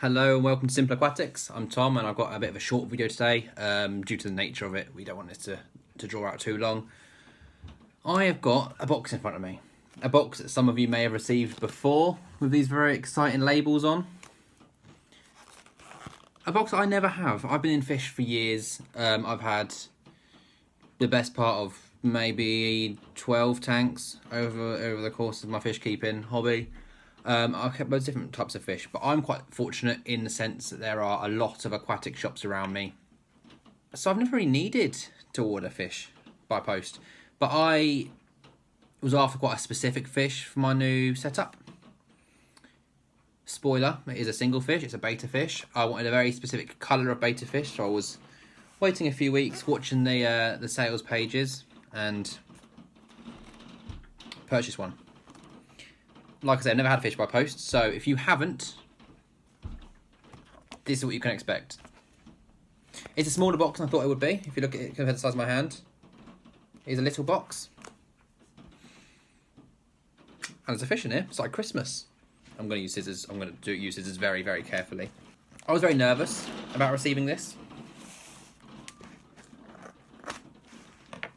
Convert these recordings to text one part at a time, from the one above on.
Hello and welcome to Simple Aquatics. I'm Tom and I've got a bit of a short video today due to the nature of it. We don't want it to draw out too long. I have got a box in front of me. A box that some of you may have received before with these very exciting labels on. A box that I never have. I've been in fish for years. I've had the best part of maybe 12 tanks over the course of my fish keeping hobby. I've kept loads of different types of fish, but I'm quite fortunate in the sense that there are a lot of aquatic shops around me. So I've never really needed to order fish by post, but I was after quite a specific fish for my new setup. Spoiler, it is a single fish, it's a beta fish. I wanted a very specific colour of beta fish, so I was waiting a few weeks, watching the sales pages, and purchased one. Like I said, I've never had a fish by post, so if you haven't, this is what you can expect. It's a smaller box than I thought it would be, if you look at it compared to the size of my hand. It's a little box. And there's a fish in here, it's like Christmas. I'm going to use scissors, I'm going to use scissors very, very carefully. I was very nervous about receiving this.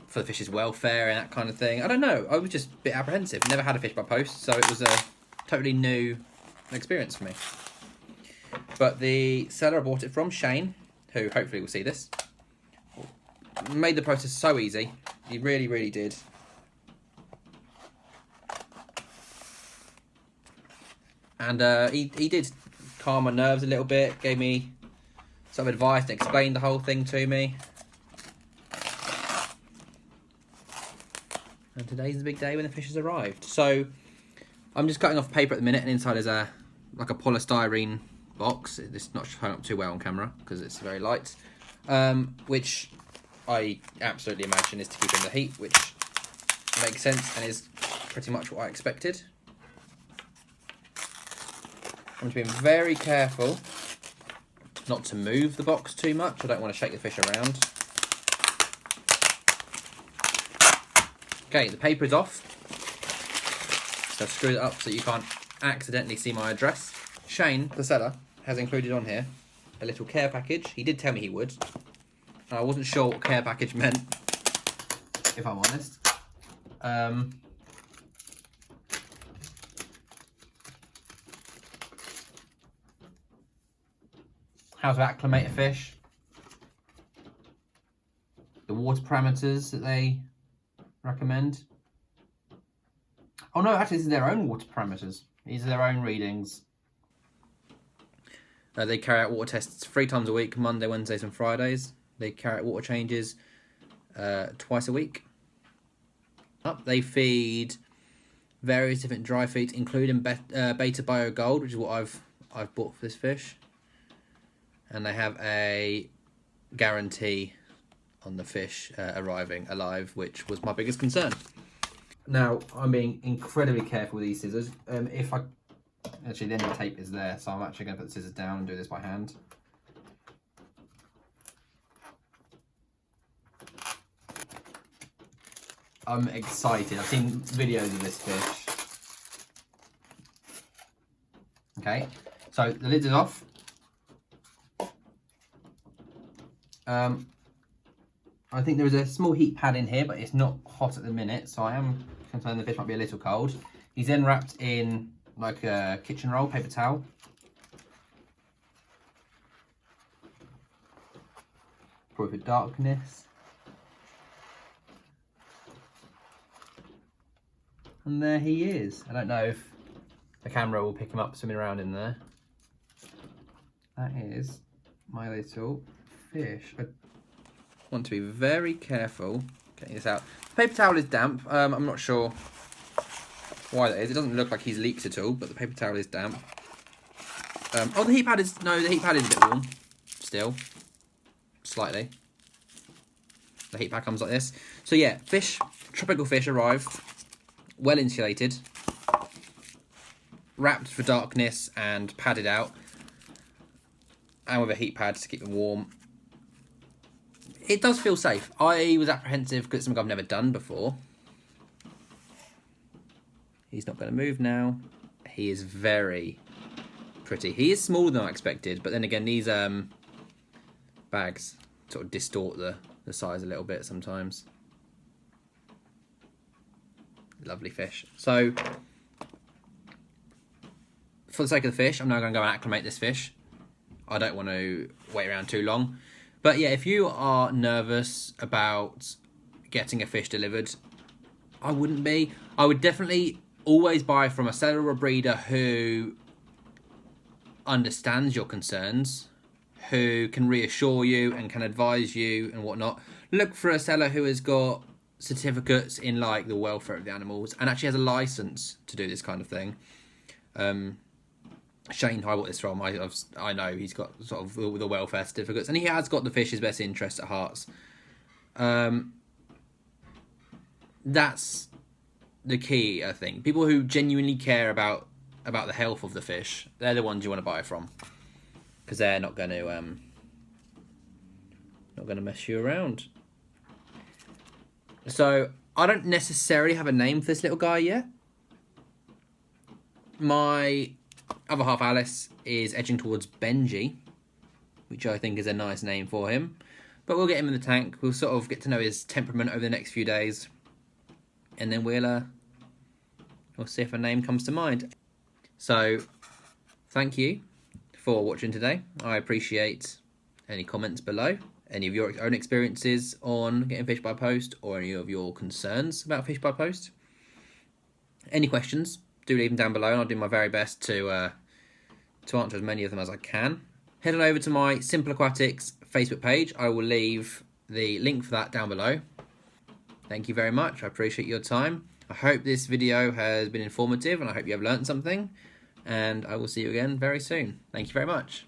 For the fish's welfare and that kind of thing. I don't know, I was just a bit apprehensive. Never had a fish by post, so it was a totally new experience for me. But the seller I bought it from, Shane, who hopefully will see this, made the process so easy. He really, really did. And he did calm my nerves a little bit, gave me some advice and explained the whole thing to me. And today's the big day when the fish has arrived. So I'm just cutting off paper at the minute, and inside is like a polystyrene box. It's not showing up too well on camera because it's very light, which I absolutely imagine is to keep in the heat, which makes sense and is pretty much what I expected. I'm being very careful not to move the box too much. I don't want to shake the fish around. Okay, the paper is off. So I've screwed it up so you can't accidentally see my address. Shane, the seller, has included on here a little care package. He did tell me he would. And I wasn't sure what care package meant, if I'm honest. How to acclimate a fish. The water parameters that they recommend. Oh no, actually this is their own water parameters. These are their own readings. They carry out water tests 3 times a week, Monday, Wednesdays and Fridays. They carry out water changes twice a week. They feed various different dry feeds, including Beta Bio Gold, which is what I've bought for this fish. And they have a guarantee on the fish arriving alive, which was my biggest concern. Now, I'm being incredibly careful with these scissors. Actually, the end of the tape is there, so I'm actually going to put the scissors down and do this by hand. I'm excited. I've seen videos of this fish. Okay, so the lid is off. I think there is a small heat pad in here, but it's not hot at the minute, so I am concerned the fish might be a little cold. He's then wrapped in like a kitchen roll, paper towel. Probably for darkness. And there he is. I don't know if the camera will pick him up swimming around in there. That is my little fish. I want to be very careful getting this out. The paper towel is damp. I'm not sure why that is. It doesn't look like he's leaked at all, but the paper towel is damp. Oh, the heat pad is... No, the heat pad is a bit warm. Still. Slightly. The heat pad comes like this. So yeah, fish, tropical fish arrived. Well insulated. Wrapped for darkness and padded out. And with a heat pad to keep them warm. It does feel safe. I was apprehensive because it's something I've never done before. He's not going to move now. He is very pretty. He is smaller than I expected, but then again, these bags sort of distort the size a little bit sometimes. Lovely fish. So, for the sake of the fish, I'm now going to go and acclimate this fish. I don't want to wait around too long. But yeah, if you are nervous about getting a fish delivered, I wouldn't be. I would definitely always buy from a seller or a breeder who understands your concerns, who can reassure you and can advise you and whatnot. Look for a seller who has got certificates in like the welfare of the animals and actually has a license to do this kind of thing. Shane, who I bought this from, I know he's got sort of the welfare certificates, and he has got the fish's best interest at heart. That's the key, I think. People who genuinely care about the health of the fish, they're the ones you want to buy from, because they're not going to mess you around. So I don't necessarily have a name for this little guy yet. My other half, Alice, is edging towards Benji, which I think is a nice name for him. But we'll get him in the tank. We'll sort of get to know his temperament over the next few days, and then we'll see if a name comes to mind. So, thank you for watching today. I appreciate any comments below, any of your own experiences on getting fish by post, or any of your concerns about fish by post. Any questions, do leave them down below, and I'll do my very best to answer as many of them as I can. Head on over to my Simple Aquatics Facebook page. I will leave the link for that down below. Thank you very much. I appreciate your time. I hope this video has been informative, and I hope you have learned something. And I will see you again very soon. Thank you very much.